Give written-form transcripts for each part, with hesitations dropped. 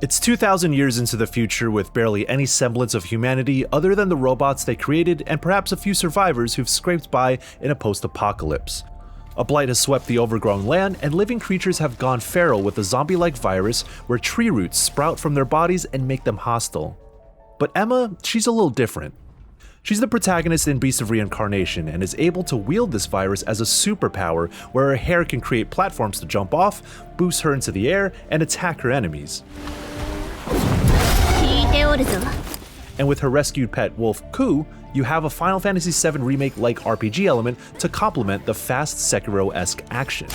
It's 2,000 years into the future with barely any semblance of humanity other than the robots they created and perhaps a few survivors who've scraped by in a post-apocalypse. A blight has swept the overgrown land, and living creatures have gone feral with a zombie-like virus where tree roots sprout from their bodies and make them hostile. But Emma, she's a little different. She's the protagonist in Beast of Reincarnation and is able to wield this virus as a superpower where her hair can create platforms to jump off, boost her into the air, and attack her enemies. And with her rescued pet wolf Ku, you have a Final Fantasy VII Remake-like RPG element to complement the fast Sekiro-esque action.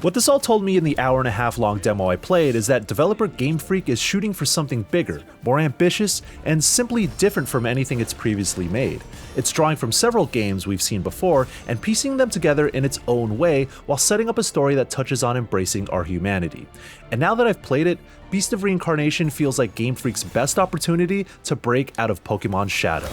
What this all told me in the hour-and-a-half long demo I played is that developer Game Freak is shooting for something bigger, more ambitious, and simply different from anything it's previously made. It's drawing from several games we've seen before and piecing them together in its own way while setting up a story that touches on embracing our humanity. And now that I've played it, Beast of Reincarnation feels like Game Freak's best opportunity to break out of Pokemon's shadow.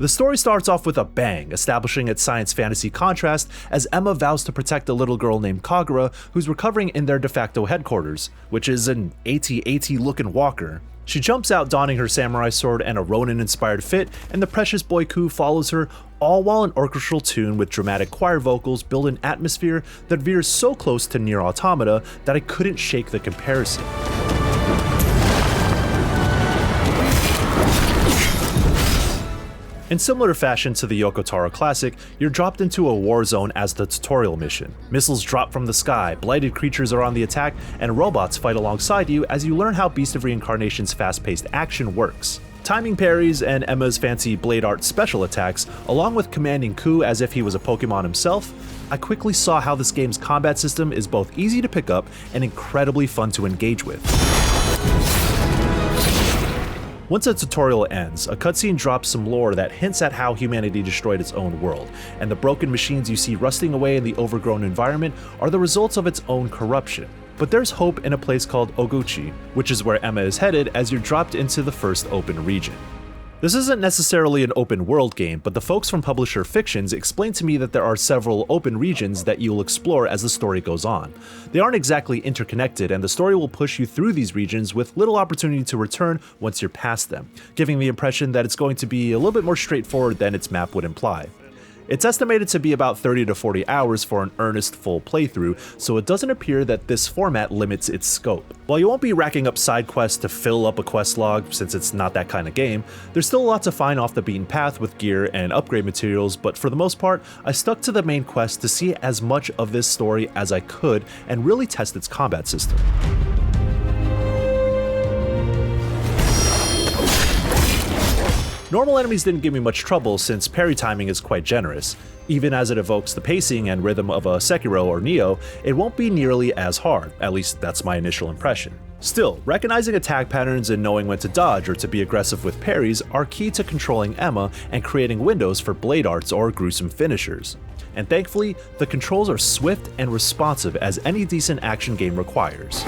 The story starts off with a bang, establishing its science fantasy contrast as Emma vows to protect a little girl named Kagura who's recovering in their de facto headquarters, which is an AT-AT looking walker. She jumps out donning her samurai sword and a Ronin-inspired fit, and the precious boy Ku follows her, all while an orchestral tune with dramatic choir vocals build an atmosphere that veers so close to NieR Automata that I couldn't shake the comparison. In similar fashion to the Yoko Taro classic, you're dropped into a war zone as the tutorial mission. Missiles drop from the sky, blighted creatures are on the attack, and robots fight alongside you as you learn how Beast of Reincarnation's fast-paced action works. Timing parries and Emma's fancy blade art special attacks, along with commanding Ku as if he was a Pokemon himself, I quickly saw how this game's combat system is both easy to pick up and incredibly fun to engage with. Once a tutorial ends, a cutscene drops some lore that hints at how humanity destroyed its own world, and the broken machines you see rusting away in the overgrown environment are the results of its own corruption. But there's hope in a place called Oguchi, which is where Emma is headed as you're dropped into the first open region. This isn't necessarily an open world game, but the folks from publisher Fictions explained to me that there are several open regions that you'll explore as the story goes on. They aren't exactly interconnected, and the story will push you through these regions with little opportunity to return once you're past them, giving the impression that it's going to be a little bit more straightforward than its map would imply. It's estimated to be about 30 to 40 hours for an earnest full playthrough, so it doesn't appear that this format limits its scope. While you won't be racking up side quests to fill up a quest log since it's not that kind of game, there's still a lot to find off the beaten path with gear and upgrade materials, but for the most part, I stuck to the main quest to see as much of this story as I could and really test its combat system. Normal enemies didn't give me much trouble since parry timing is quite generous. Even as it evokes the pacing and rhythm of a Sekiro or Nioh, it won't be nearly as hard, at least that's my initial impression. Still, recognizing attack patterns and knowing when to dodge or to be aggressive with parries are key to controlling Emma and creating windows for blade arts or gruesome finishers. And thankfully, the controls are swift and responsive as any decent action game requires.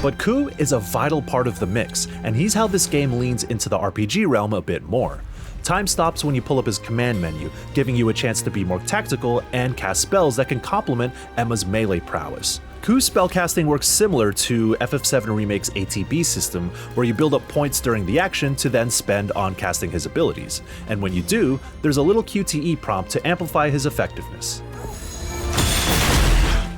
But Ku is a vital part of the mix, and he's how this game leans into the RPG realm a bit more. Time stops when you pull up his command menu, giving you a chance to be more tactical and cast spells that can complement Emma's melee prowess. Ku's spellcasting works similar to FF7 Remake's ATB system, where you build up points during the action to then spend on casting his abilities, and when you do, there's a little QTE prompt to amplify his effectiveness.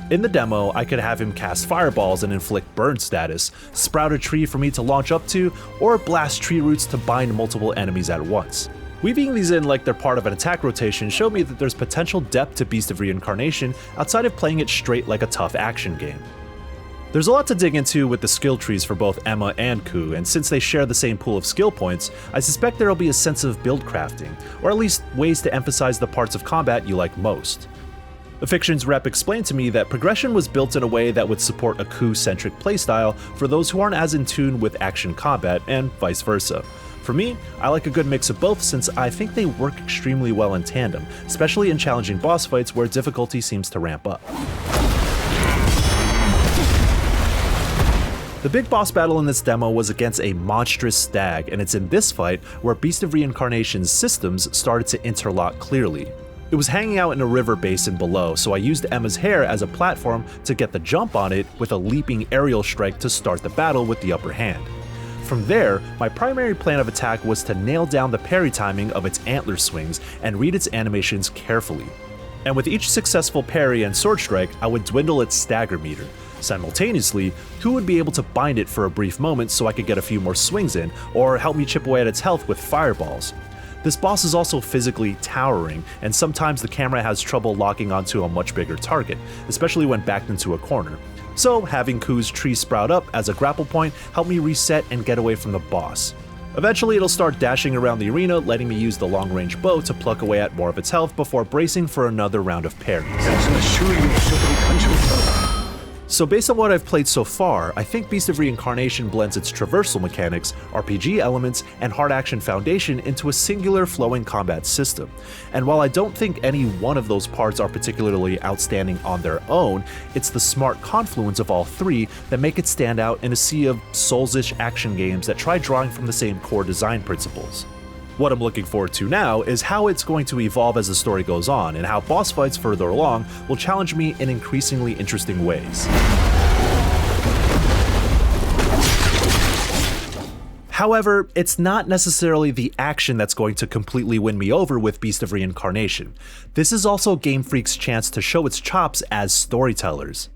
In the demo, I could have him cast fireballs and inflict burn status, sprout a tree for me to launch up to, or blast tree roots to bind multiple enemies at once. Weaving these in like they're part of an attack rotation showed me that there's potential depth to Beast of Reincarnation outside of playing it straight like a tough action game. There's a lot to dig into with the skill trees for both Emma and Ku, and since they share the same pool of skill points, I suspect there'll be a sense of build crafting, or at least ways to emphasize the parts of combat you like most. The Fictions rep explained to me that progression was built in a way that would support a Ku-centric playstyle for those who aren't as in tune with action combat, and vice versa. For me, I like a good mix of both since I think they work extremely well in tandem, especially in challenging boss fights where difficulty seems to ramp up. The big boss battle in this demo was against a monstrous stag, and it's in this fight where Beast of Reincarnation's systems started to interlock clearly. It was hanging out in a river basin below, so I used Emma's hair as a platform to get the jump on it with a leaping aerial strike to start the battle with the upper hand. From there, my primary plan of attack was to nail down the parry timing of its antler swings and read its animations carefully. And with each successful parry and sword strike, I would dwindle its stagger meter. Simultaneously, Ku would be able to bind it for a brief moment so I could get a few more swings in, or help me chip away at its health with fireballs. This boss is also physically towering, and sometimes the camera has trouble locking onto a much bigger target, especially when backed into a corner. So having Ku's tree sprout up as a grapple point helped me reset and get away from the boss. Eventually it'll start dashing around the arena, letting me use the long-range bow to pluck away at more of its health before bracing for another round of parries. So based on what I've played so far, I think Beast of Reincarnation blends its traversal mechanics, RPG elements, and hard action foundation into a singular flowing combat system. And while I don't think any one of those parts are particularly outstanding on their own, it's the smart confluence of all three that make it stand out in a sea of Souls-ish action games that try drawing from the same core design principles. What I'm looking forward to now is how it's going to evolve as the story goes on, and how boss fights further along will challenge me in increasingly interesting ways. However, it's not necessarily the action that's going to completely win me over with Beast of Reincarnation. This is also Game Freak's chance to show its chops as storytellers.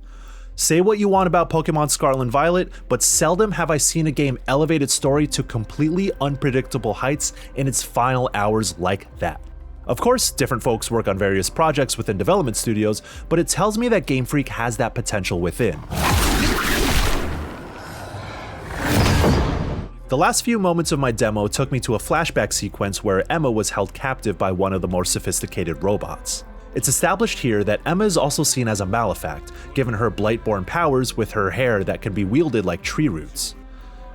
Say what you want about Pokemon Scarlet and Violet, but seldom have I seen a game elevate its story to completely unpredictable heights in its final hours like that. Of course, different folks work on various projects within development studios, but it tells me that Game Freak has that potential within. The last few moments of my demo took me to a flashback sequence where Emma was held captive by one of the more sophisticated robots. It's established here that Emma is also seen as a malefact, given her Blightborn powers with her hair that can be wielded like tree roots.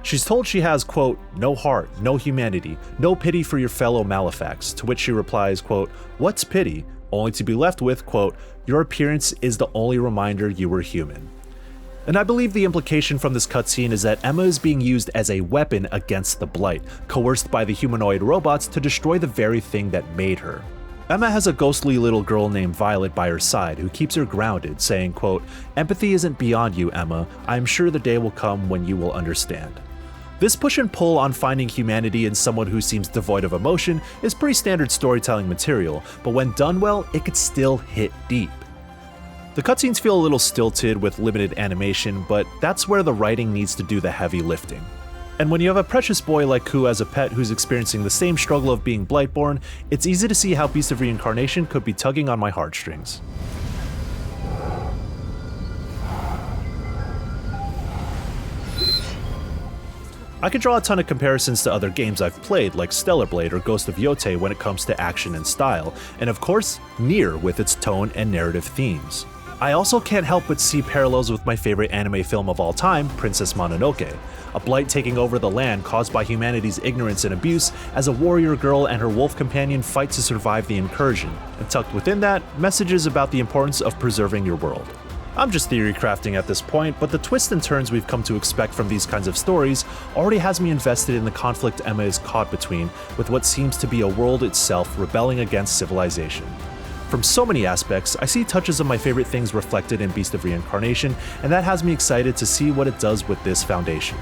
She's told she has, quote, no heart, no humanity, no pity for your fellow malefacts, to which she replies, quote, what's pity? Only to be left with, quote, your appearance is the only reminder you were human. And I believe the implication from this cutscene is that Emma is being used as a weapon against the Blight, coerced by the humanoid robots to destroy the very thing that made her. Emma has a ghostly little girl named Violet by her side who keeps her grounded, saying, quote, empathy isn't beyond you, Emma. I am sure the day will come when you will understand. This push and pull on finding humanity in someone who seems devoid of emotion is pretty standard storytelling material, but when done well, it could still hit deep. The cutscenes feel a little stilted with limited animation, but that's where the writing needs to do the heavy lifting. And when you have a precious boy like Ku as a pet who's experiencing the same struggle of being Blightborn, it's easy to see how Beast of Reincarnation could be tugging on my heartstrings. I could draw a ton of comparisons to other games I've played, like Stellar Blade or Ghost of Yotei when it comes to action and style, and of course, NieR with its tone and narrative themes. I also can't help but see parallels with my favorite anime film of all time, Princess Mononoke, a blight taking over the land caused by humanity's ignorance and abuse as a warrior girl and her wolf companion fight to survive the incursion, and tucked within that, messages about the importance of preserving your world. I'm just theory crafting at this point, but the twists and turns we've come to expect from these kinds of stories already has me invested in the conflict Emma is caught between with what seems to be a world itself rebelling against civilization. From so many aspects, I see touches of my favorite things reflected in Beast of Reincarnation, and that has me excited to see what it does with this foundation.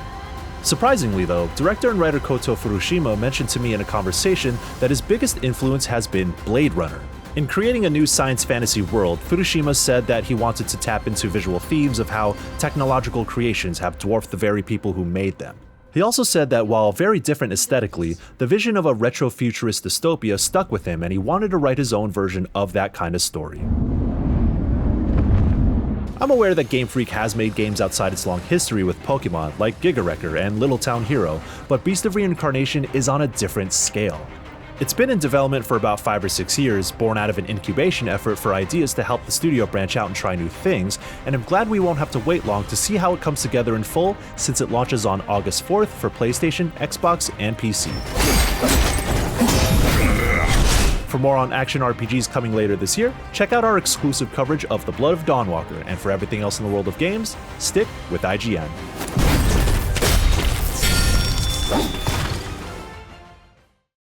Surprisingly though, director and writer Koto Furushima mentioned to me in a conversation that his biggest influence has been Blade Runner. In creating a new science fantasy world, Furushima said that he wanted to tap into visual themes of how technological creations have dwarfed the very people who made them. He also said that while very different aesthetically, the vision of a retro-futurist dystopia stuck with him and he wanted to write his own version of that kind of story. I'm aware that Game Freak has made games outside its long history with Pokemon, like Giga Wrecker and Little Town Hero, but Beast of Reincarnation is on a different scale. It's been in development for about 5 or 6 years, born out of an incubation effort for ideas to help the studio branch out and try new things, and I'm glad we won't have to wait long to see how it comes together in full since it launches on August 4th for PlayStation, Xbox, and PC. For more on action RPGs coming later this year, check out our exclusive coverage of The Blood of Dawnwalker, and for everything else in the world of games, stick with IGN.